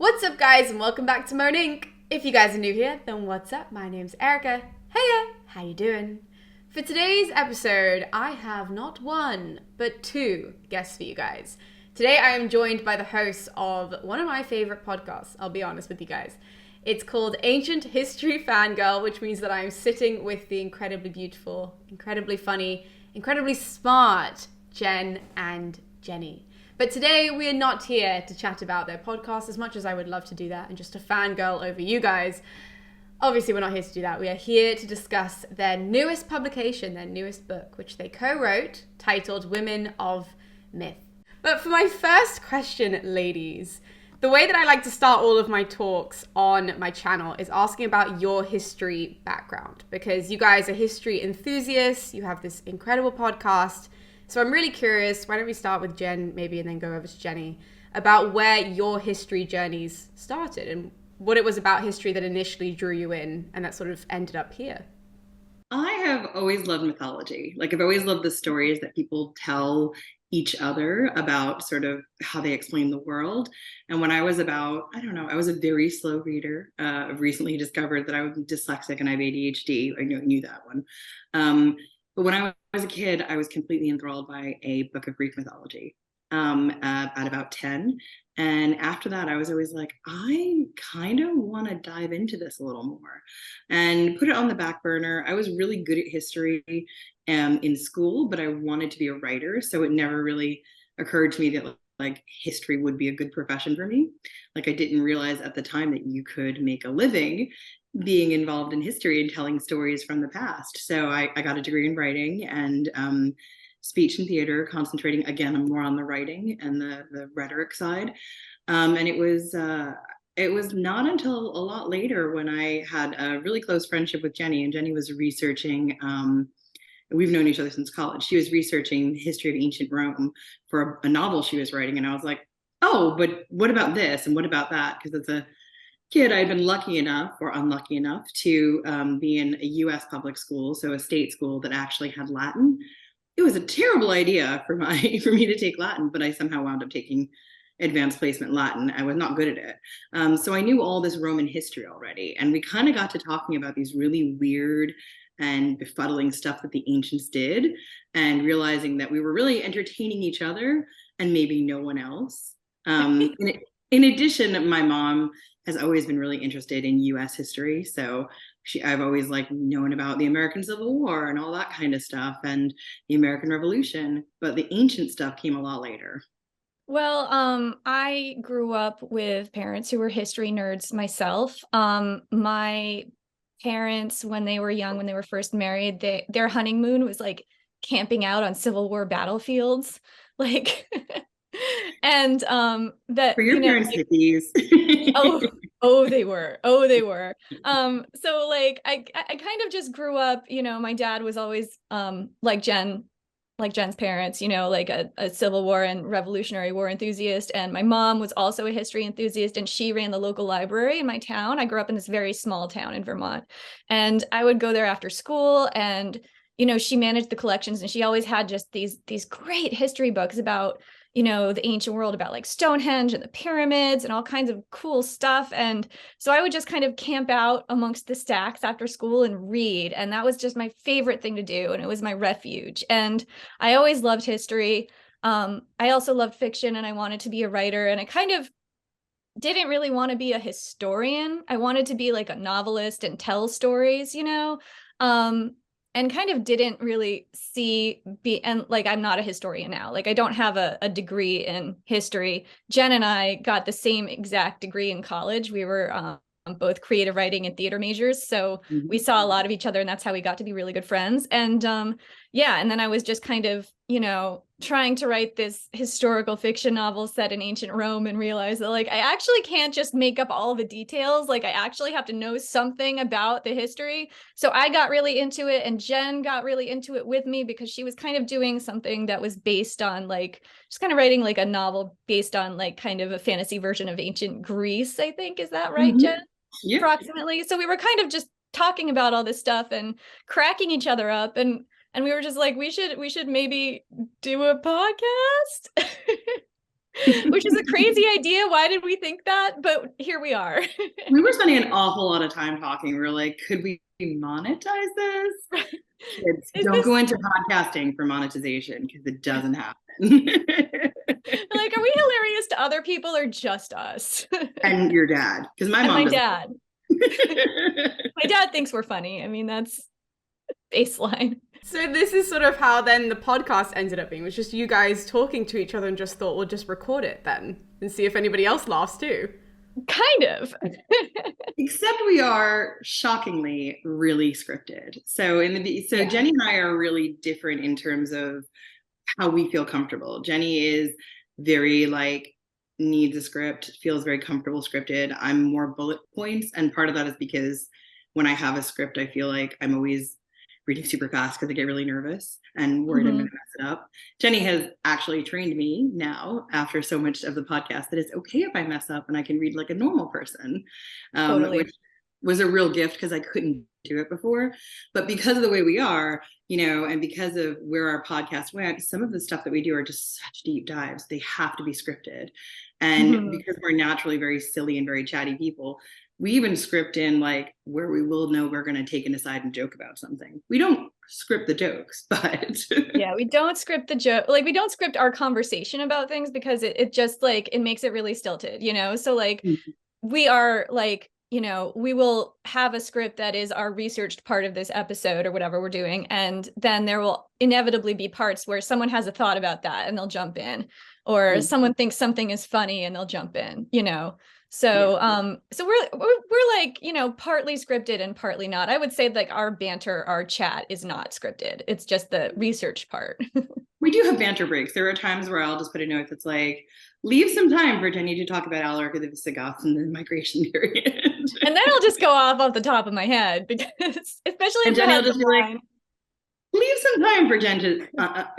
What's up, guys, and welcome back to Moan Inc. If you guys are new here, then what's up? My name's Erica. Heya, how you doing? For today's episode, I have not one, but two guests for you guys. Today, I am joined by the hosts of one of my favorite podcasts, I'll be honest with you guys. It's called Ancient History Fangirl, which means that I am sitting with the incredibly beautiful, incredibly funny, incredibly smart Genn and Jenny. But today we are not here to chat about their podcast, as much as I would love to do that and just to fangirl over you guys. Obviously, we're not here to do that. We are here to discuss their newest publication, their newest book, which they co-wrote, titled Women of Myth. But for my first question, ladies, the way that I like to start all of my talks on my channel is asking about your history background, because you guys are history enthusiasts, you have this incredible podcast. So I'm really curious, why don't we start with Genn maybe and then go over to Jenny, about where your history journeys started and what it was about history that initially drew you in and that sort of ended up here. I have always loved mythology. I've always loved the stories that people tell each other about sort of how they explain the world. And when I was about, I don't know, I was a very slow reader. I've recently discovered that I was dyslexic and I have ADHD. I knew that one. But when I was a kid, I was completely enthralled by a book of Greek mythology at about 10. And after that, I was always like, I kind of want to dive into this a little more and put it on the back burner. I was really good at history in school, but I wanted to be a writer. So it never really occurred to me that history would be a good profession for me. I didn't realize at the time that you could make a living being involved in history and telling stories from the past. So I got a degree in writing and speech and theater, concentrating again more on the writing and the rhetoric side. And it was not until a lot later when I had a really close friendship with Jenny, and Jenny was researching. We've known each other since college. She was researching the history of ancient Rome for a novel she was writing, and I was like, oh, but what about this and what about that? Because it's a kid, I'd been lucky enough or unlucky enough to be in a US public school, so a state school that actually had Latin. It was a terrible idea for me to take Latin, but I somehow wound up taking advanced placement Latin. I was not good at it. So I knew all this Roman history already. And we kind of got to talking about these really weird and befuddling stuff that the ancients did, and realizing that we were really entertaining each other and maybe no one else. In addition, my mom has always been really interested in US history. So I've always known about the American Civil War and all that kind of stuff and the American Revolution, but the ancient stuff came a lot later. Well, I grew up with parents who were history nerds myself. My parents, when they were young, when they were first married, their honeymoon was camping out on Civil War battlefields. Like and that For your parents, hippies. oh oh they were so I kind of just grew up, my dad was always like Jenn's parents, a Civil War and Revolutionary War enthusiast. And my mom was also a history enthusiast, and she ran the local library in my town. I grew up in this very small town in Vermont, and I would go there after school, and she managed the collections, and she always had just these great history books about the ancient world, about Stonehenge and the pyramids and all kinds of cool stuff. And so I would just kind of camp out amongst the stacks after school and read. And that was just my favorite thing to do. And it was my refuge. And I always loved history. I also loved fiction, and I wanted to be a writer. And I kind of didn't really want to be a historian. I wanted to be a novelist and tell stories, and kind of didn't really I'm not a historian now. I don't have a degree in history. Genn and I got the same exact degree in college. We were both creative writing and theater majors, so we saw a lot of each other, and that's how we got to be really good friends. And and then I was just kind of trying to write this historical fiction novel set in ancient Rome, and realized that I actually can't just make up all the details. I actually have to know something about the history. So I got really into it, and Genn got really into it with me, because she was kind of doing something that was based on just kind of writing a novel based on kind of a fantasy version of ancient Greece, I think. Is that right, Genn? Yeah. Approximately. So we were kind of just talking about all this stuff and cracking each other up, and we were just we should maybe do a podcast. which is a crazy idea. Why did we think that? But here we are. We were spending an awful lot of time talking. We were like, could we monetize this? Kids, don't go into podcasting for monetization because it doesn't happen. Like, are we hilarious to other people or just us? And your dad, because my mom. My dad. My dad thinks we're funny. I mean, that's baseline. So this is sort of how then the podcast ended up being. It was just you guys talking to each other and just thought, we'll just record it then and see if anybody else laughs too. Kind of. Except we are shockingly really scripted. So Jenny and I are really different in terms of how we feel comfortable. Jenny is very like needs a script, feels very comfortable scripted. I'm more bullet points, and part of that is because when I have a script, I feel like I'm always reading super fast because I get really nervous and worried I'm going to mess it up. Jenny has actually trained me now after so much of the podcast that it's okay if I mess up and I can read like a normal person, Totally. which was a real gift because I couldn't do it before. But because of the way we are, and because of where our podcast went, some of the stuff that we do are just such deep dives. They have to be scripted. And because we're naturally very silly and very chatty people, we even script in like where we will know we're going to take an aside and joke about something. We don't script the jokes, but yeah, we don't script the joke. Like we don't script our conversation about things because it just like, it makes it really stilted, So like we are like, we will have a script that is our researched part of this episode or whatever we're doing. And then there will inevitably be parts where someone has a thought about that and they'll jump in, or someone thinks something is funny and they'll jump in, So, so we're like, partly scripted and partly not. I would say like our banter, our chat is not scripted. It's just the research part. We do have banter breaks. There are times where I'll just put a note that's like, leave some time for Jenny to talk about Alaric of the Visigoths and the migration period. And then I'll just go off the top of my head because especially if Jenny will just be like, leave some time for Jen to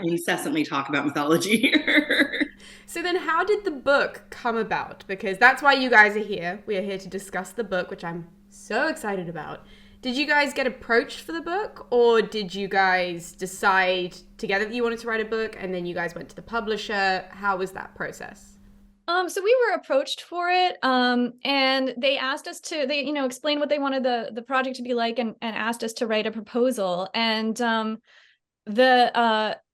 incessantly talk about mythology here. So then how did the book come about? Because that's why you guys are here. We are here to discuss the book, which I'm so excited about. Did you guys get approached for the book, or did you guys decide together that you wanted to write a book and then you guys went to the publisher? How was that process? So we were approached for it, and they asked us to, explain what they wanted the project to be like, and asked us to write a proposal. And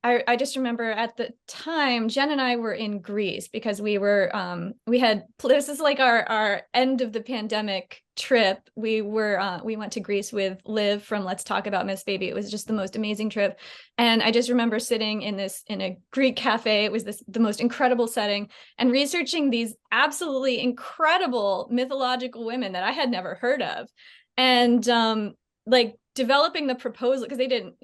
I just remember at the time, Jen and I were in Greece because we had, this is like our end of the pandemic trip. We went to Greece with Liv from Let's Talk About Miss Baby. It was just the most amazing trip. And I just remember sitting in a Greek cafe. It was the most incredible setting, and researching these absolutely incredible mythological women that I had never heard of. And like developing the proposal, because they didn't,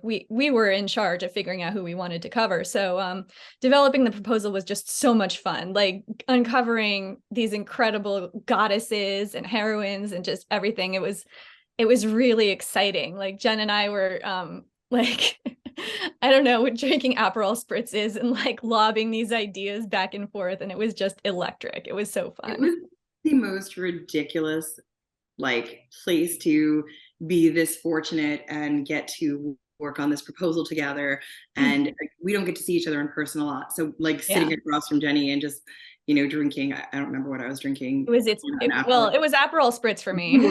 we were in charge of figuring out who we wanted to cover. So developing the proposal was just so much fun, like uncovering these incredible goddesses and heroines and just everything. It was really exciting. Like Jen and I were like, I don't know, drinking Aperol spritzes and like lobbing these ideas back and forth. And it was just electric. It was so fun. It was the most ridiculous like place to be this fortunate and get to work on this proposal together. And like, we don't get to see each other in person a lot. So like sitting across from Jenny and just, drinking, I don't remember what I was drinking. It was Aperol spritz for me.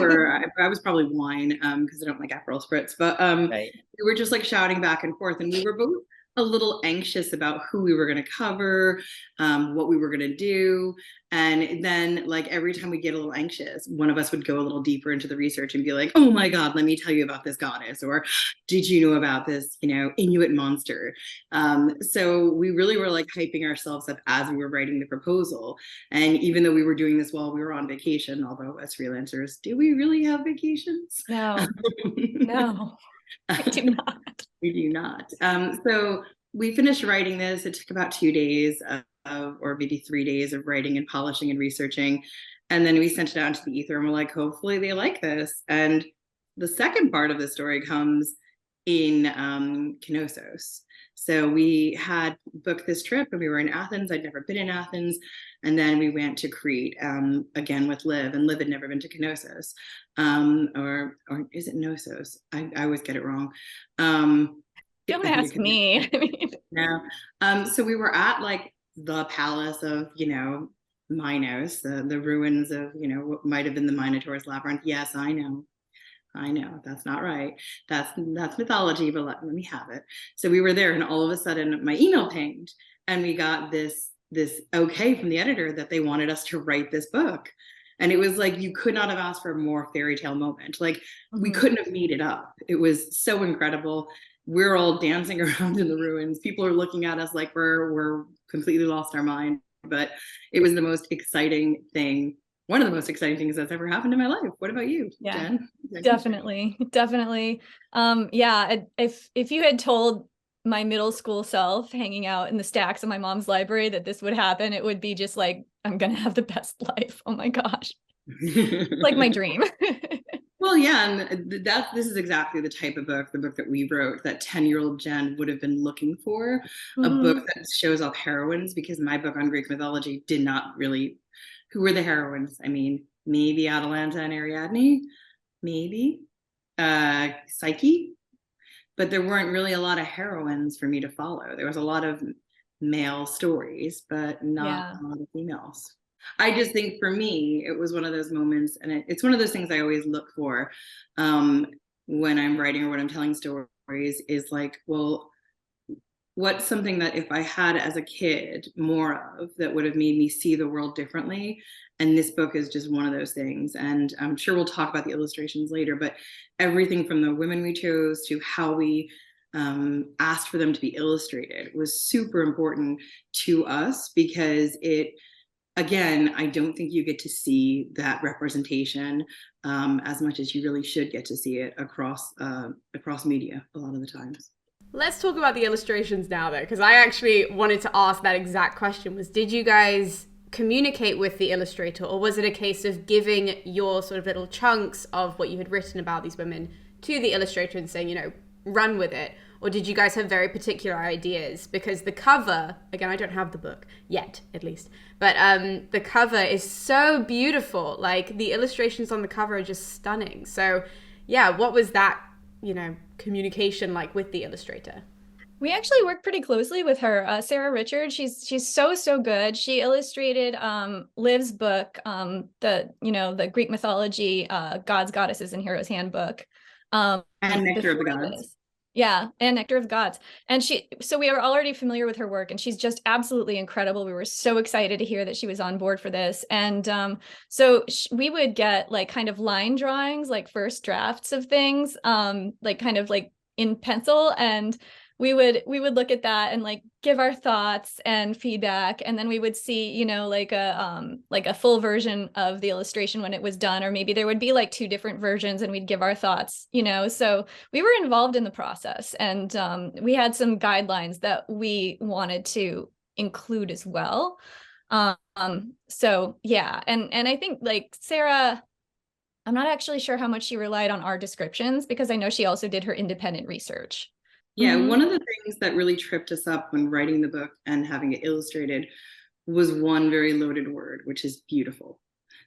I was probably wine because I don't like Aperol spritz, but we were just like shouting back and forth, and we were both a little anxious about who we were going to cover, what we were going to do. And then like every time we get a little anxious, one of us would go a little deeper into the research and be like, oh my God, let me tell you about this goddess, or did you know about this, Inuit monster? So we really were like hyping ourselves up as we were writing the proposal. And even though we were doing this while we were on vacation, although as freelancers, do we really have vacations? No, no. I do not. We do not. So we finished writing this. It took about 2 days or maybe 3 days of writing and polishing and researching. And then we sent it out into the ether and we're like, hopefully they like this. And the second part of the story comes in Knossos. So we had booked this trip and we were in Athens. I'd never been in Athens. And then we went to Crete again with Liv, and Liv had never been to Knossos. Or is it Knossos? I always get it wrong. Don't ask me. No. So we were at like the palace of, Minos, the ruins of, what might have been the Minotaur's labyrinth. Yes, I know. That's not right. That's mythology, but let me have it. So we were there, and all of a sudden my email pinged, and we got this okay from the editor that they wanted us to write this book. And it was like, you could not have asked for a more fairy tale moment. Like, we couldn't have made it up. It was so incredible. We're all dancing around in the ruins. People are looking at us like we're completely lost our mind. But it was the most exciting thing, one of the most exciting things that's ever happened in my life. What about you, Genn? Definitely. Yeah, if you had told my middle school self hanging out in the stacks of my mom's library that this would happen, it would be just like, I'm gonna have the best life. Oh my gosh. Like my dream. Well, yeah, and this is exactly the type of book, the book that we wrote, that 10-year-old Genn would have been looking for, a book that shows off heroines, because my book on Greek mythology did not really, who were the heroines? I mean, maybe Atalanta and Ariadne, maybe Psyche, but there weren't really a lot of heroines for me to follow. There was a lot of male stories, but not a lot of females. I just think for me, it was one of those moments, and it's one of those things I always look for when I'm writing or when I'm telling stories, is like, well, what's something that if I had as a kid more of, that would have made me see the world differently? And this book is just one of those things. And I'm sure we'll talk about the illustrations later, but everything from the women we chose to how we asked for them to be illustrated was super important to us, because again, I don't think you get to see that representation as much as you really should get to see it across media a lot of the times. Let's talk about the illustrations now, though, because I actually wanted to ask that exact question. Did you guys communicate with the illustrator, or was it a case of giving your sort of little chunks of what you had written about these women to the illustrator and saying, run with it? Or did you guys have very particular ideas? Because the cover, again, I don't have the book yet, at least, but the cover is so beautiful. Like, the illustrations on the cover are just stunning. So yeah, what was that, communication like with the illustrator? We actually worked pretty closely with her, Sarah Richards. She's so good. She illustrated Liv's book, the Greek mythology, Gods, Goddesses, and Heroes Handbook, and Nectar of the Gods. Yeah, and Nectar of Gods. And so we were already familiar with her work, and she's just absolutely incredible. We were so excited to hear that she was on board for this. And so we would get like kind of line drawings, like first drafts of things, like kind of like in pencil, and we would look at that and like give our thoughts and feedback, and then we would see, like a full version of the illustration when it was done, or maybe there would be like two different versions, and we'd give our thoughts, so we were involved in the process, and we had some guidelines that we wanted to include as well. So yeah, and I think like Sarah, I'm not actually sure how much she relied on our descriptions, because I know she also did her independent research. Yeah, one of the things that really tripped us up when writing the book and having it illustrated was one very loaded word, which is beautiful.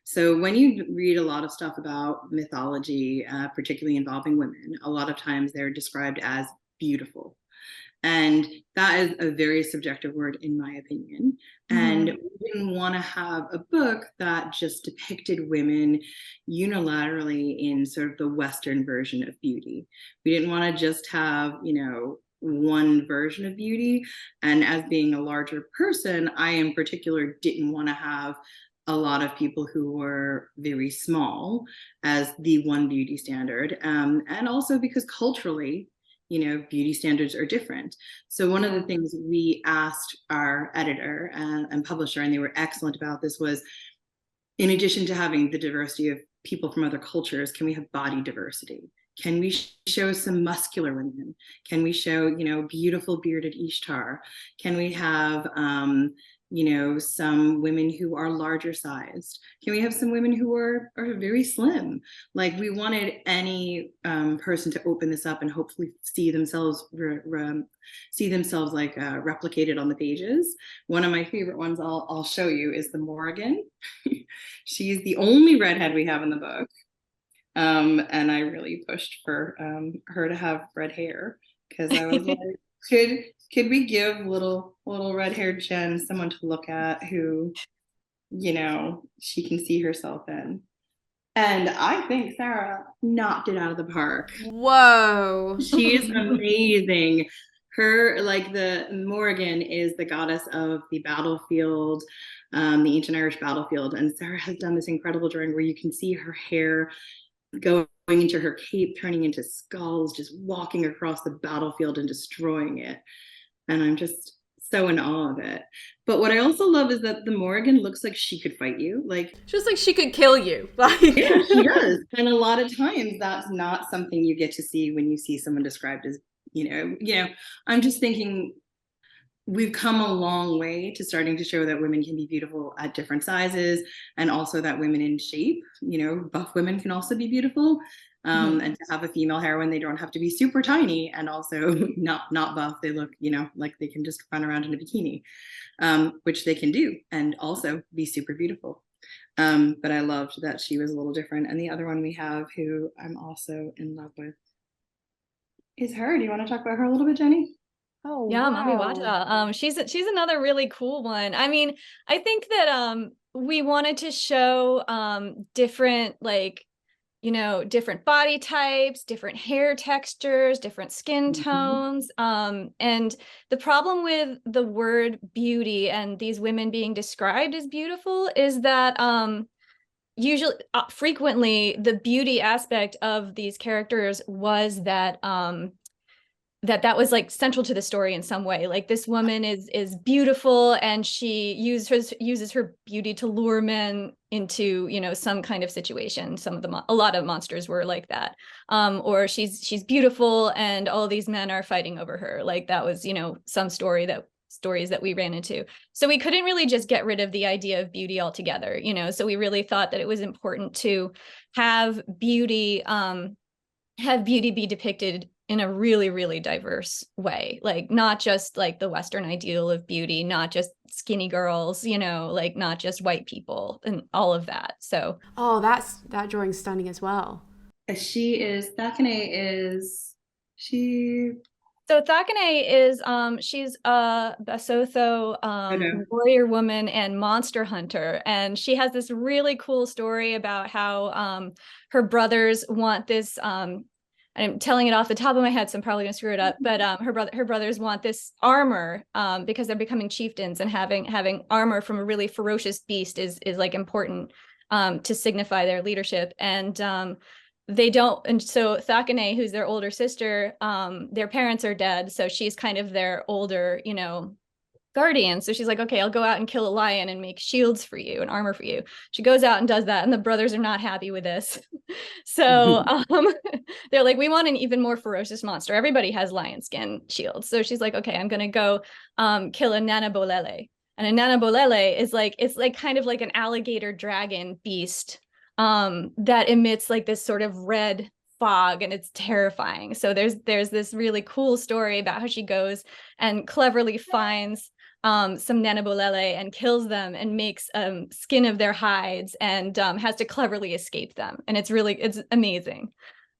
So when you read a lot of stuff about mythology, particularly involving women, a lot of times they're described as beautiful. And that is a very subjective word, in my opinion. And we didn't want to have a book that just depicted women unilaterally in sort of the Western version of beauty. We didn't want to just have, one version of beauty. And as being a larger person, I in particular didn't want to have a lot of people who were very small as the one beauty standard. And also because culturally, beauty standards are different. So one of the things we asked our editor and publisher, and they were excellent about this, was in addition to having the diversity of people from other cultures, can we have body diversity? Can we show some muscular women? Can we show, beautiful bearded Ishtar? Can we have, some women who are larger sized? Can we have some women who are very slim? Like, we wanted any person to open this up and hopefully see themselves like replicated on the pages. One of my favorite ones I'll show you is the Morrigan. She's the only redhead we have in the book. And I really pushed for her to have red hair, because I was like, could we give little red-haired Jen someone to look at who, she can see herself in? And I think Sarah knocked it out of the park. Whoa. She's amazing. Her, like, the Morrigan is the goddess of the battlefield, the ancient Irish battlefield. And Sarah has done this incredible drawing where you can see her hair going into her cape, turning into skulls, just walking across the battlefield and destroying it. And I'm just so in awe of it. But what I also love is that the Morrigan looks like she could fight you. Like, just like she could kill you. Like, yeah, she does. And a lot of times that's not something you get to see when you see someone described as, I'm just thinking we've come a long way to starting to show that women can be beautiful at different sizes, and also that women in shape, buff women can also be beautiful. And to have a female heroine, they don't have to be super tiny, and also not buff. They look, like they can just run around in a bikini, which they can do, and also be super beautiful. But I loved that she was a little different. And the other one we have, who I'm also in love with, is her. Do you want to talk about her a little bit, Jenny? Oh, yeah, wow. Mami Wata. She's another really cool one. I mean, I think that we wanted to show different, like, different body types, different hair textures, different skin tones. And the problem with the word beauty and these women being described as beautiful is that usually, frequently, the beauty aspect of these characters was that that was like central to the story in some way. Like, this woman is beautiful, and she uses her beauty to lure men into, some kind of situation. A lot of monsters were like that. Or she's beautiful, and all these men are fighting over her. Like, that was, some stories that we ran into. So we couldn't really just get rid of the idea of beauty altogether, so we really thought that it was important to have beauty be depicted in a really, really diverse way. Like, not just like the Western ideal of beauty, not just skinny girls, like not just white people and all of that. So, oh, that drawing's stunning as well. So Thakane is she's a Basotho warrior woman and monster hunter, and she has this really cool story about how her brothers want this I'm telling it off the top of my head, so I'm probably gonna screw it up. But her brothers want this armor because they're becoming chieftains, and having armor from a really ferocious beast is like important to signify their leadership. And they don't. And so Thakane, who's their older sister, their parents are dead, so she's kind of their older, guardian. So she's like, okay, I'll go out and kill a lion and make shields for you and armor for you. She goes out and does that, and the brothers are not happy with this. So they're like, we want an even more ferocious monster. Everybody has lion skin shields. So she's like, okay, I'm gonna go kill a Nanabolele. And a Nanabolele is like, it's like kind of like an alligator dragon beast that emits like this sort of red fog, and it's terrifying. So there's this really cool story about how she goes and cleverly finds some Nanabolele and kills them and makes skin of their hides, and has to cleverly escape them. And it's amazing.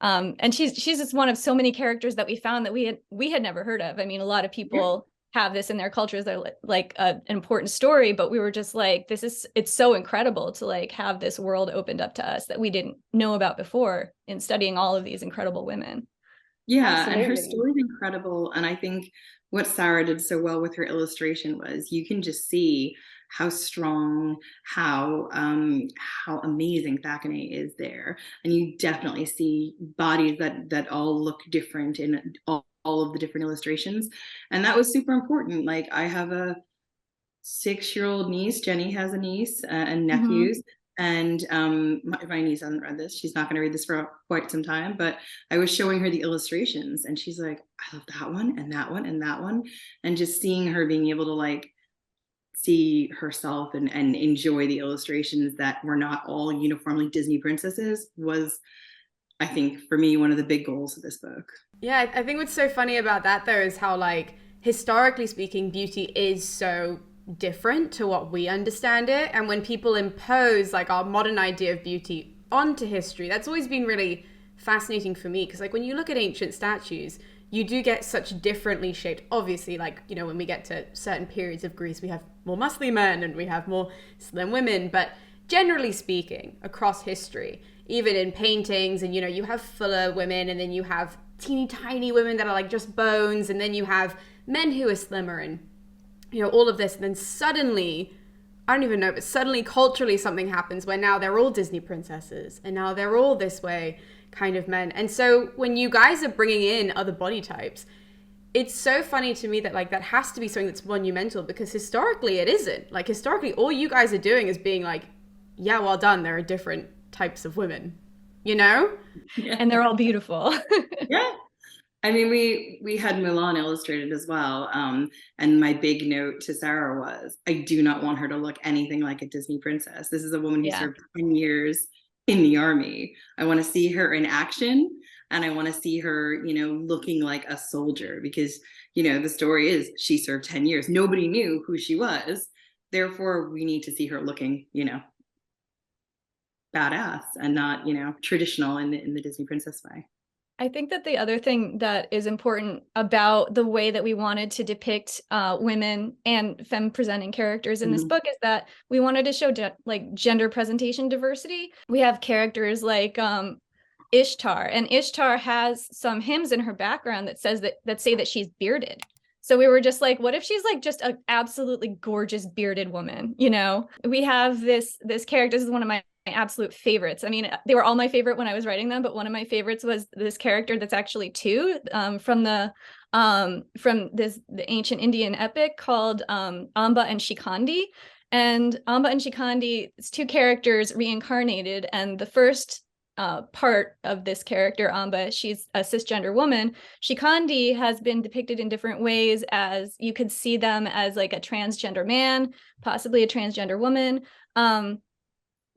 And she's just one of so many characters that we found that we had never heard of. I mean, a lot of people have this in their cultures. They're like an important story, but we were just like, it's so incredible to like have this world opened up to us that we didn't know about before in studying all of these incredible women. Yeah, absolutely. And her story is incredible. And I think what Sarah did so well with her illustration was you can just see how strong, how amazing Thakane is there. And you definitely see bodies that all look different in all of the different illustrations. And that was super important. Like, I have a 6-year-old niece, Jenny has a niece and nephews. And my niece hasn't read this. She's not going to read this for quite some time, but I was showing her the illustrations, and she's like, I love that one and that one and that one. And just seeing her being able to like see herself and enjoy the illustrations that were not all uniformly Disney princesses was, I think, for me, one of the big goals of this book. Yeah, I think what's so funny about that, though, is how, like, historically speaking, beauty is so different to what we understand it. And when people impose like our modern idea of beauty onto history, that's always been really fascinating for me, because like when you look at ancient statues, you do get such differently shaped, obviously, like, you know, when we get to certain periods of Greece, we have more muscly men and we have more slim women, but generally speaking, across history, even in paintings, and, you know, you have fuller women, and then you have teeny tiny women that are like just bones, and then you have men who are slimmer, and, you know, all of this, and then suddenly, I don't even know, but suddenly culturally something happens where now they're all Disney princesses, and now they're all this way kind of men. And so when you guys are bringing in other body types, it's so funny to me that like that has to be something that's monumental, because historically it isn't. Like historically, all you guys are doing is being like, yeah, well done, there are different types of women, you know? Yeah. And they're all beautiful. Yeah. I mean, we had Mulan illustrated as well. And my big note to Sarah was, I do not want her to look anything like a Disney princess. This is a woman who served 10 years in the army. I want to see her in action, and I want to see her, you know, looking like a soldier, because, you know, the story is she served 10 years. Nobody knew who she was. Therefore, we need to see her looking, you know, badass and not, you know, traditional in the Disney princess way. I think that the other thing that is important about the way that we wanted to depict women and femme-presenting characters in this book is that we wanted to show like gender presentation diversity. We have characters like Ishtar, and Ishtar has some hymns in her background that say that she's bearded. So we were just like, what if she's like just an absolutely gorgeous bearded woman? You know, we have this character. This is one of my absolute favorites. I mean, they were all my favorite when I was writing them, but one of my favorites was this character that's actually two from the ancient Indian epic called Amba and Shikandi. And Amba and Shikandi, it's two characters reincarnated, and the first part of this character, Amba, she's a cisgender woman. Shikandi has been depicted in different ways, as you could see them as like a transgender man, possibly a transgender woman.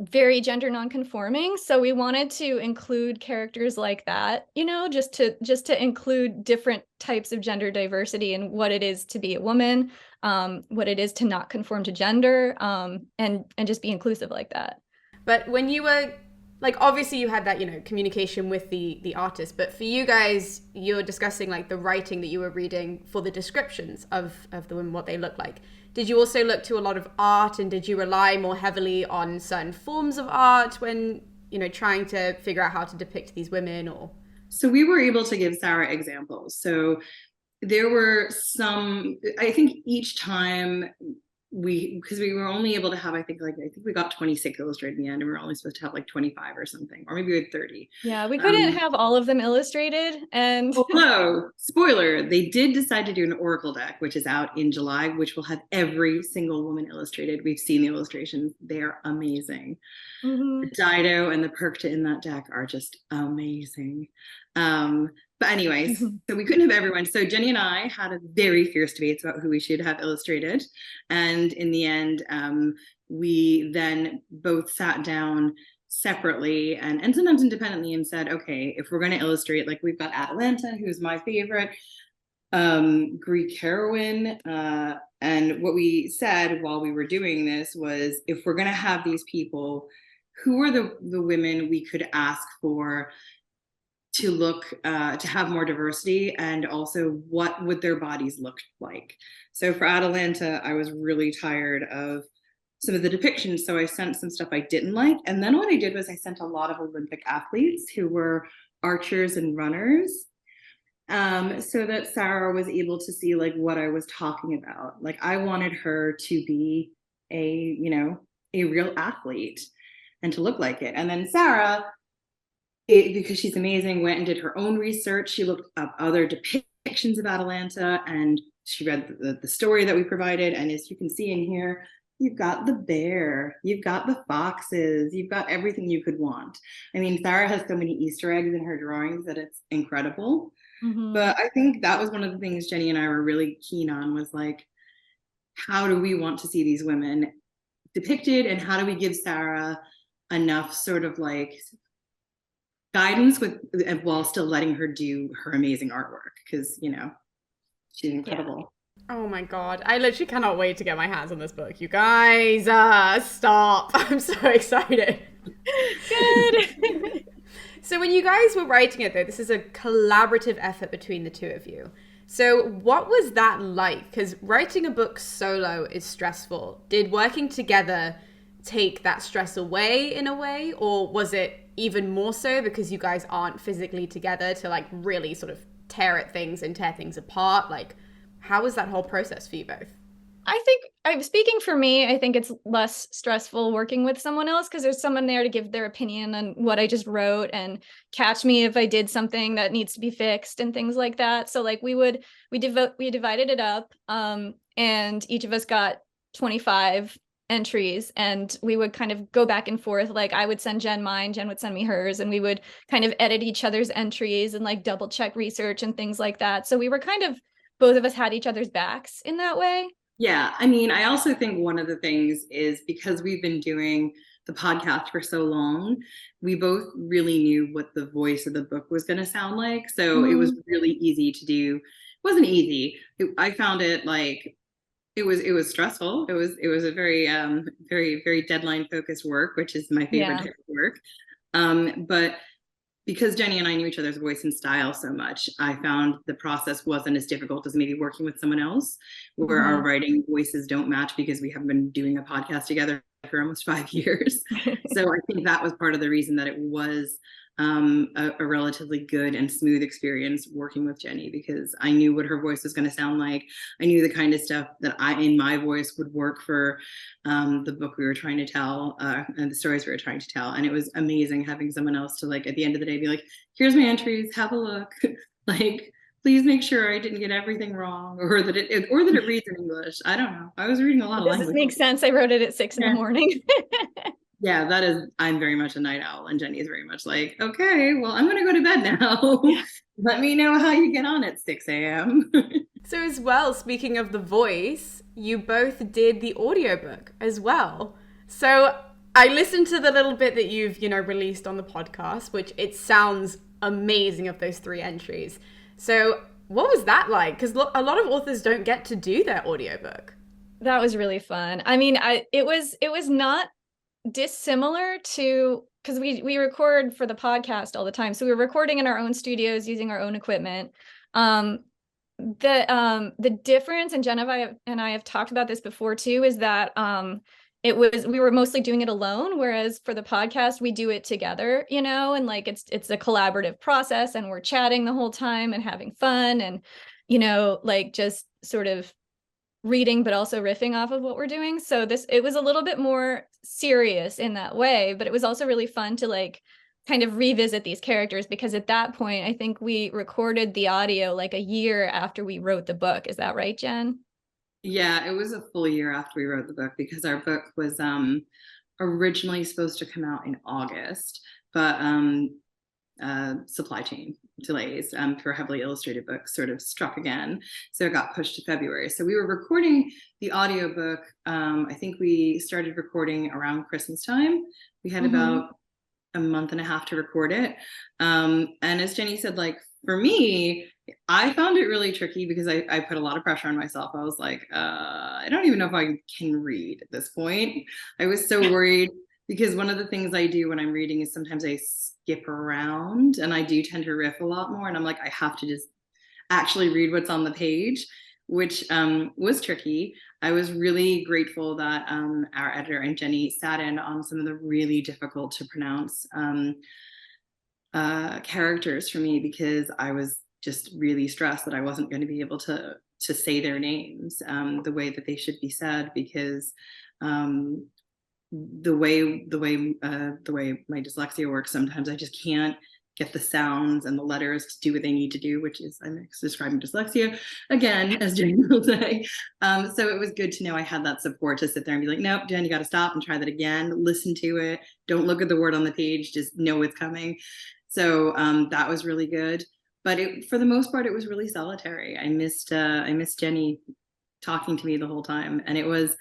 Very gender non-conforming, so we wanted to include characters like that, you know, just to include different types of gender diversity and what it is to be a woman, what it is to not conform to gender, and just be inclusive like that. But when you were like, obviously you had that, you know, communication with the artist, but for you guys, you were discussing like the writing that you were reading for the descriptions of the women, what they look like. Did you also look to a lot of art, and did you rely more heavily on certain forms of art when, you know, trying to figure out how to depict these women? Or so we were able to give Sarah examples. So there were some, I think each time because we were only able to have, I think we got 26 illustrated in the end, and we were only supposed to have like 25 or something, or maybe we had 30. Yeah, we couldn't have all of them illustrated. And although, spoiler, they did decide to do an Oracle deck, which is out in July, which will have every single woman illustrated. We've seen the illustrations. They are amazing. The Dido and the Perkta in that deck are just amazing. But anyways, so we couldn't have everyone. So Jenny and I had a very fierce debates about who we should have illustrated. And in the end, we then both sat down separately and sometimes independently and said, okay, if we're going to illustrate, like we've got Atalanta, who's my favorite Greek heroine. And what we said while we were doing this was, if we're going to have these people, who are the women we could ask for to look to have more diversity, and also what would their bodies look like? So for Atalanta, I was really tired of some of the depictions, so I sent some stuff I didn't like, and then what I did was I sent a lot of Olympic athletes who were archers and runners, so that Sarah was able to see like what I was talking about. Like I wanted her to be a real athlete and to look like it. And then Sarah, because she's amazing, went and did her own research. She looked up other depictions of Atalanta, and she read the story that we provided. And as you can see in here, you've got the bear, you've got the foxes, you've got everything you could want. I mean, Sarah has so many Easter eggs in her drawings that it's incredible. But I think that was one of the things Jenny and I were really keen on, was like, how do we want to see these women depicted, and how do we give Sarah enough sort of like guidance while still letting her do her amazing artwork, because, you know, she's incredible. Yeah. Oh my god, I literally cannot wait to get my hands on this book. You guys, stop. I'm so excited. Good. So when you guys were writing it, though, this is a collaborative effort between the two of you. So what was that like? Because writing a book solo is stressful. Did working together take that stress away in a way? Or was it even more so because you guys aren't physically together to like really sort of tear at things and tear things apart? Like, how was that whole process for you both? I think I'm speaking for me. I think it's less stressful working with someone else because there's someone there to give their opinion on what I just wrote and catch me if I did something that needs to be fixed and things like that. So like we divided it up, and each of us got 25 entries, and we would kind of go back and forth. Like I would send Genn mine, Genn would send me hers, and we would kind of edit each other's entries and like double check research and things like that. So we were kind of, both of us had each other's backs in that way. Yeah, I mean, I also think one of the things is because we've been doing the podcast for so long, we both really knew what the voice of the book was going to sound like. So it was really easy to do. It wasn't easy. I found it like it was stressful. It was a very very deadline focused work, which is my favorite type of work. But because Jenny and I knew each other's voice and style so much, I found the process wasn't as difficult as maybe working with someone else, where our writing voices don't match because we haven't been doing a podcast together for almost 5 years. So I think that was part of the reason that it was a relatively good and smooth experience working with Jenny, because I knew what her voice was going to sound like. I knew the kind of stuff that in my voice would work for the book we were trying to tell and the stories we were trying to tell. And it was amazing having someone else to like at the end of the day be like, here's my entries, have a look. Like, please make sure I didn't get everything wrong, or that it reads in English. I don't know. I was reading a lot of language. Does it make sense? I wrote it at 6 in the morning. Yeah, that is, I'm very much a night owl, and Jenny is very much like, okay, well, I'm going to go to bed now. Let me know how you get on at 6 a.m. So as well, speaking of the voice, you both did the audiobook as well. So I listened to the little bit that you've, released on the podcast, which it sounds amazing of those 3 entries. So what was that like? Because a lot of authors don't get to do their audiobook. That was really fun. I mean, it was not dissimilar to, because we record for the podcast all the time, so we were recording in our own studios using our own equipment. The difference, and Genn and I have talked about this before too, is that we were mostly doing it alone, whereas for the podcast we do it together, and like it's a collaborative process, and we're chatting the whole time and having fun, and like just sort of reading but also riffing off of what we're doing. So it was a little bit more serious in that way, but it was also really fun to like kind of revisit these characters, because at that point I think we recorded the audio like a year after we wrote the book. Is that right, Genn? Yeah, it was a full year after we wrote the book, because our book was originally supposed to come out in August, but supply chain delays for heavily illustrated books sort of struck again, so it got pushed to February. So we were recording the audiobook. I think we started recording around Christmas time. We had about a month and a half to record it, and as Jenny said, like for me, I found it really tricky because I put a lot of pressure on myself. I was like, I don't even know if I can read at this point. I was so worried, because one of the things I do when I'm reading is sometimes I skip around, and I do tend to riff a lot more. And I'm like, I have to just actually read what's on the page, which was tricky. I was really grateful that our editor and Jenny sat in on some of the really difficult to pronounce characters for me, because I was just really stressed that I wasn't going to be able to say their names the way that they should be said, because the way my dyslexia works, sometimes I just can't get the sounds and the letters to do what they need to do, which is, I'm describing dyslexia again, as Jenny will say. So it was good to know I had that support to sit there and be like, nope, Jen, you got to stop and try that again. Listen to it. Don't look at the word on the page. Just know it's coming. So that was really good. But for the most part, it was really solitary. I missed Jenny talking to me the whole time, and it was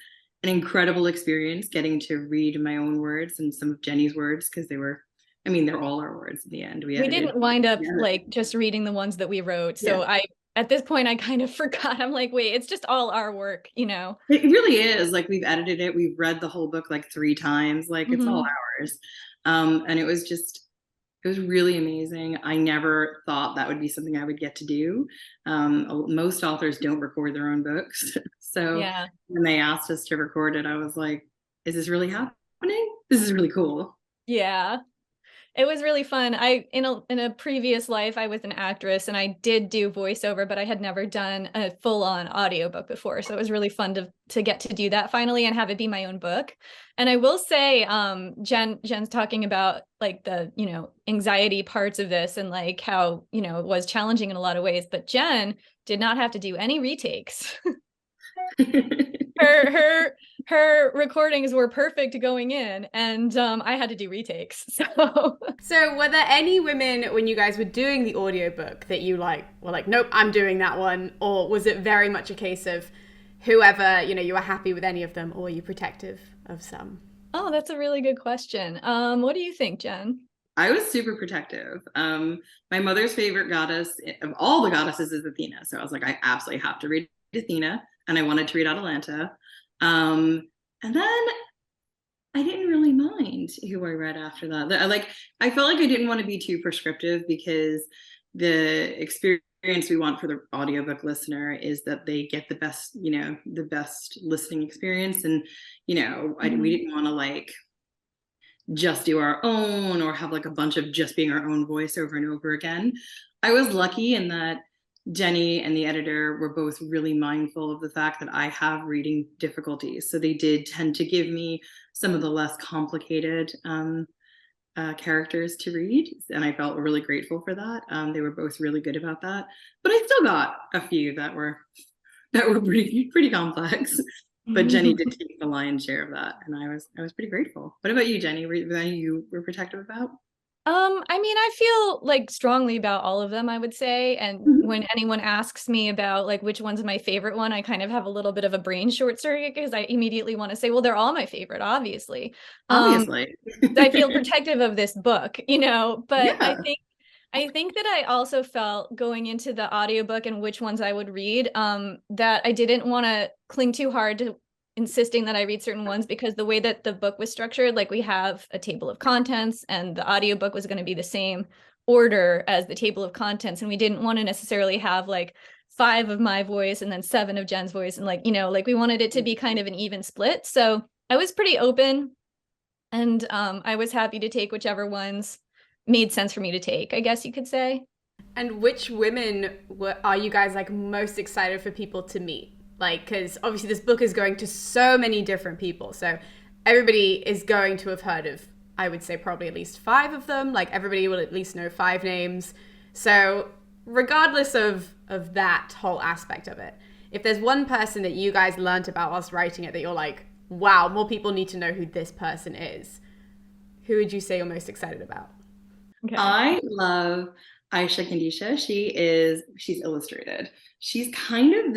an incredible experience getting to read my own words and some of Jenny's words, because they're all our words in the end. We didn't wind up like just reading the ones that we wrote. So at this point I kind of forgot. I'm like, wait, it's just all our work, It really is. Like, we've edited it. We've read the whole book like 3 times. Like, it's all ours. And it was just, It was really amazing. I never thought that would be something I would get to do. Most authors don't record their own books. So Yeah. when they asked us to record it, I was like, is this really happening? This is really cool. Yeah. It was really fun. In a previous life, I was an actress and I did do voiceover, but I had never done a full-on audiobook before. So it was really fun to get to do that finally and have it be my own book. And I will say, Jenn's talking about like the, anxiety parts of this and like how, it was challenging in a lot of ways, but Genn did not have to do any retakes. her recordings were perfect going in, and I had to do retakes. So were there any women when you guys were doing the audiobook that you were like, nope, I'm doing that one? Or was it very much a case of whoever, you were happy with any of them, or were you protective of some? Oh, that's a really good question. What do you think, Genn? I was super protective. My mother's favorite goddess of all the goddesses is Athena. So I was like, I absolutely have to read Athena. And I wanted to read Atalanta. And then I didn't really mind who I read after that. I felt like I didn't want to be too prescriptive, because the experience we want for the audiobook listener is that they get the best, the best listening experience. And, we didn't want to just do our own or have a bunch of just being our own voice over and over again. I was lucky in that Jenny and the editor were both really mindful of the fact that I have reading difficulties. So they did tend to give me some of the less complicated characters to read. And I felt really grateful for that. They were both really good about that. But I still got a few that were pretty complex. But Jenny did take the lion's share of that. And I was pretty grateful. What about you, Jenny? Were there any you were protective about? I feel strongly about all of them, I would say. And when anyone asks me about which one's my favorite one, I kind of have a little bit of a brain short circuit, because I immediately want to say, well, they're all my favorite, obviously. Obviously. I feel protective of this book, but Yeah. I think that I also felt going into the audiobook and which ones I would read, that I didn't want to cling too hard to insisting that I read certain ones, because the way that the book was structured, we have a table of contents, and the audiobook was going to be the same order as the table of contents. And we didn't want to necessarily have 5 of my voice and then 7 of Jenn's voice. And we wanted it to be kind of an even split. So I was pretty open, and I was happy to take whichever ones made sense for me to take, I guess you could say. And which women are you guys most excited for people to meet? Because obviously this book is going to so many different people. So everybody is going to have heard of, I would say, probably at least 5 of them. Everybody will at least know 5 names. So regardless of that whole aspect of it, if there's one person that you guys learned about whilst writing it that you're like, wow, more people need to know who this person is, who would you say you're most excited about? Okay. I love Aisha Kandisha. She's illustrated. She's kind of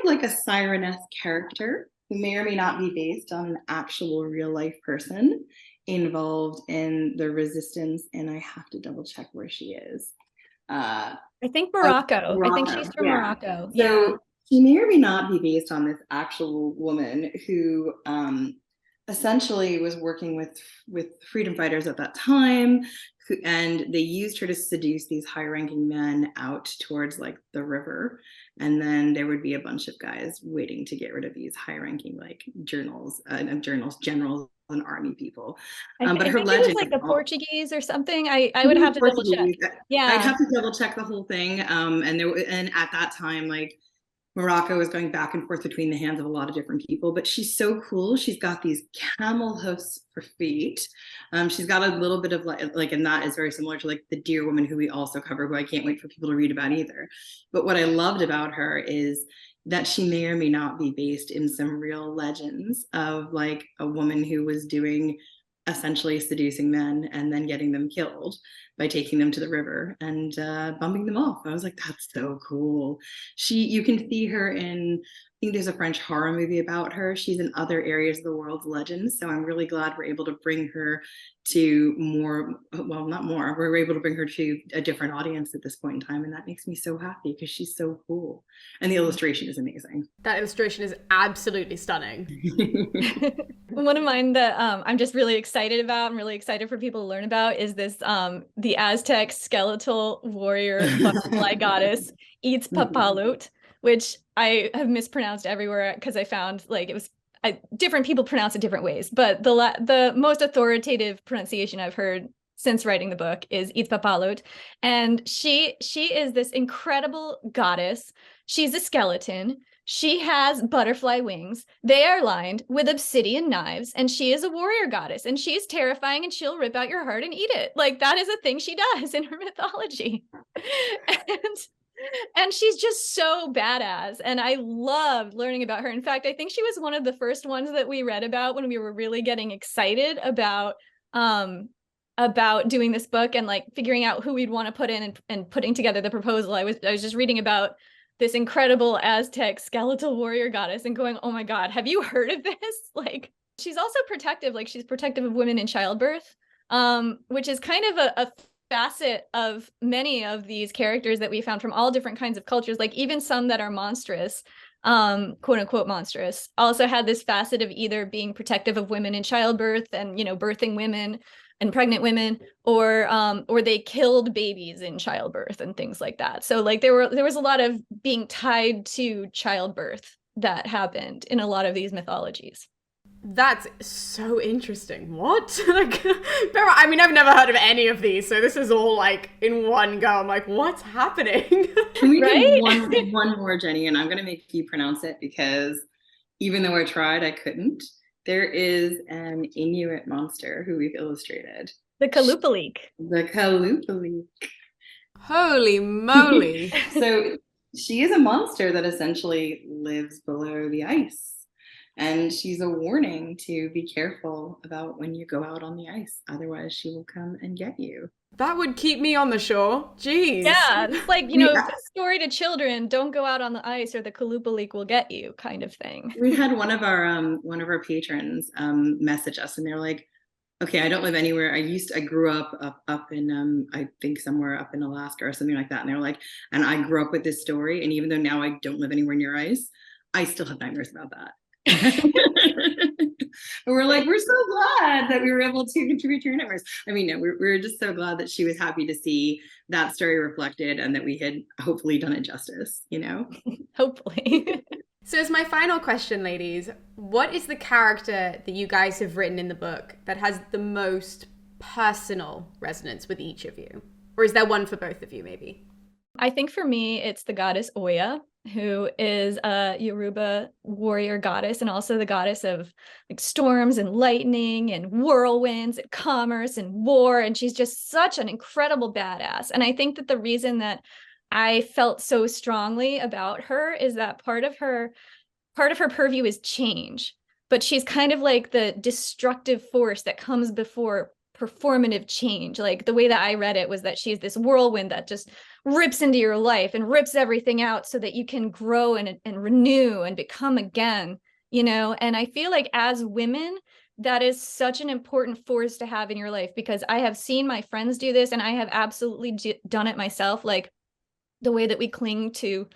like a Siren-esque character who may or may not be based on an actual real life person involved in the resistance. And I have to double check where she is. I think Morocco. I think she's from Morocco. So she may or may not be based on this actual woman who essentially was working with freedom fighters at that time, and they used her to seduce these high-ranking men out towards the river, and then there would be a bunch of guys waiting to get rid of these high-ranking generals and army people. But her legend it was the Portuguese or something. I would have to double check. Yeah, I'd have to double check the whole thing. And at that time, Morocco is going back and forth between the hands of a lot of different people, but she's so cool. She's got these camel hoofs for feet. She's got a little bit of and that is very similar to the Deer Woman, who we also cover, who I can't wait for people to read about either. But what I loved about her is that she may or may not be based in some real legends of a woman who was doing essentially seducing men and then getting them killed by taking them to the river and bumping them off. I was like, that's so cool. You can see her in think there's a French horror movie about her. She's in other areas of the world's legends. So I'm really glad we're able to bring her to not more, we're able to bring her to a different audience at this point in time. And that makes me so happy because she's so cool. And the illustration is amazing. That illustration is absolutely stunning. One of mine that I'm just really excited about, I'm really excited for people to learn about, is this the Aztec skeletal warrior butterfly goddess Itzpapalut, which I have mispronounced everywhere because I found like it was different people pronounce it different ways, but the most authoritative pronunciation I've heard since writing the book is Itzpapalut, and she is this incredible goddess. She's a skeleton. She has butterfly wings. They are lined with obsidian knives, and she is a warrior goddess, and she is terrifying, and she'll rip out your heart and eat it. Like, that is a thing she does in her mythology. And she's just so badass, and I loved learning about her. In fact, I think she was one of the first ones that we read about when we were really getting excited about doing this book and like figuring out who we'd want to put in and putting together the proposal. I was just reading about this incredible Aztec skeletal warrior goddess and going, oh my God, have you heard of this? Like, she's also protective, like she's protective of women in childbirth, which is kind of a facet of many of these characters that we found from all different kinds of cultures, like even some that are monstrous, quote unquote monstrous, also had this facet of either being protective of women in childbirth and, you know, birthing women and pregnant women, or they killed babies in childbirth and things like that. So like there was a lot of being tied to childbirth that happened in a lot of these mythologies. That's so interesting. What? Like, I mean, I've never heard of any of these, so this is all like in one go. I'm like, what's happening? Can we Right? do one more, Jenny? And I'm going to make you pronounce it because even though I tried, I couldn't. There is an Inuit monster who we've illustrated. The Kalupalik. The Kalupalik. Holy moly. So she is a monster that essentially lives below the ice. And she's a warning to be careful about when you go out on the ice. Otherwise, she will come and get you. That would keep me on the shore. Jeez. Yeah, it's like, you know, a story to children, don't go out on the ice or the Kalupalik will get you kind of thing. We had one of our patrons message us, and they're like, okay, I don't live anywhere. I grew up in I think somewhere up in Alaska or something like that. And they're like, and I grew up with this story. And even though now I don't live anywhere near ice, I still have nightmares about that. But we're like, we're so glad that we were able to contribute to your nightmares. I mean, no, we're just so glad that she was happy to see that story reflected and that we had hopefully done it justice, you know? Hopefully. So as my final question, ladies, what is the character that you guys have written in the book that has the most personal resonance with each of you? Or is there one for both of you, maybe? I think for me, it's the goddess Oya, who is a Yoruba warrior goddess and also the goddess of like storms and lightning and whirlwinds and commerce and war. And she's just such an incredible badass. And I think that the reason that I felt so strongly about her is that part of her purview is change, but she's kind of like the destructive force that comes before performative change. Like the way that I read it was that she's this whirlwind that just rips into your life and rips everything out so that you can grow and renew and become again, you know? And I feel like as women, that is such an important force to have in your life, because I have seen my friends do this and I have absolutely done it myself. Like the way that we cling to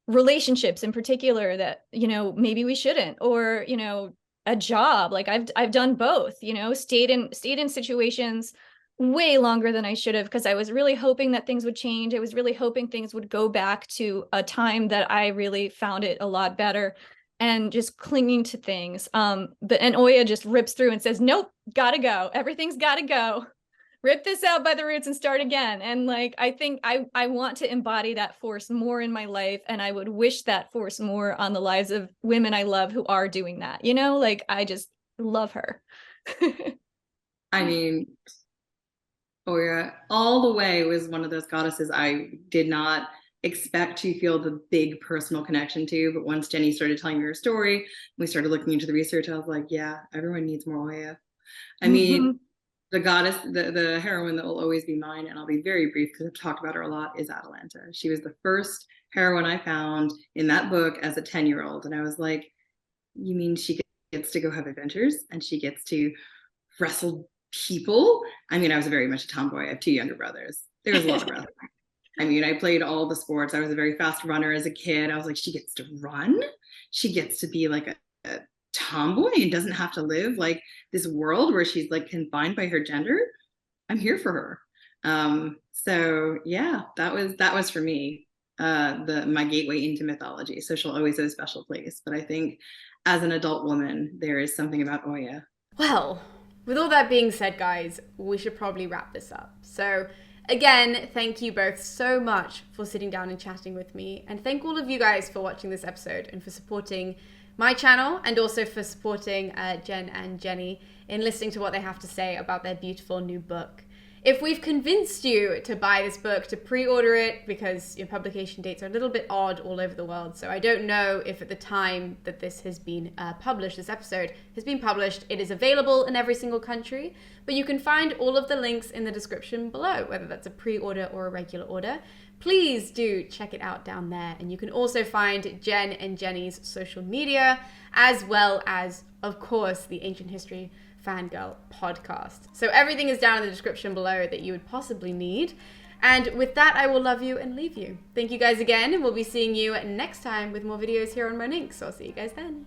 relationships in particular that, you know, maybe we shouldn't, or, you know, a job. Like I've done both, you know, stayed in situations way longer than I should have because I was really hoping that things would change. I was really hoping things would go back to a time that I really found it a lot better, and just clinging to things. And Oya just rips through and says, nope, gotta go. Everything's gotta go. Rip this out by the roots and start again. And like, I think I want to embody that force more in my life. And I would wish that force more on the lives of women I love who are doing that. You know, like I just love her. I mean, Oya all the way was one of those goddesses I did not expect to feel the big personal connection to. But once Jenny started telling her story, we started looking into the research, I was like, yeah, everyone needs more Oya. I mean, the goddess, the heroine that will always be mine, and I'll be very brief because I've talked about her a lot, is Atalanta. She was the first heroine I found in that book as a 10-year-old. And I was like, you mean she gets to go have adventures and she gets to wrestle people? I mean, I was very much a tomboy. I have 2 younger brothers. There was a lot of wrestling. I mean, I played all the sports. I was a very fast runner as a kid. I was like, she gets to run. She gets to be like a tomboy and doesn't have to live like this world where she's like confined by her gender. I'm here for her. So yeah, that was for me my gateway into mythology. So she'll always have a special place. But I think as an adult woman, there is something about Oya. Well, with all that being said, guys, we should probably wrap this up. So again, thank you both so much for sitting down and chatting with me. And thank all of you guys for watching this episode and for supporting my channel, and also for supporting Genn and Jenny in listening to what they have to say about their beautiful new book. If we've convinced you to buy this book, to pre-order it, because your publication dates are a little bit odd all over the world, so I don't know if at the time that this has been published, this episode has been published, it is available in every single country, but you can find all of the links in the description below, whether that's a pre-order or a regular order. Please do check it out down there, and you can also find Genn and Jenny's social media, as well as, of course, the Ancient History Fangirl podcast. So everything is down in the description below that you would possibly need. And with that, I will love you and leave you. Thank you guys again, and we'll be seeing you next time with more videos here on Monink. So I'll see you guys then.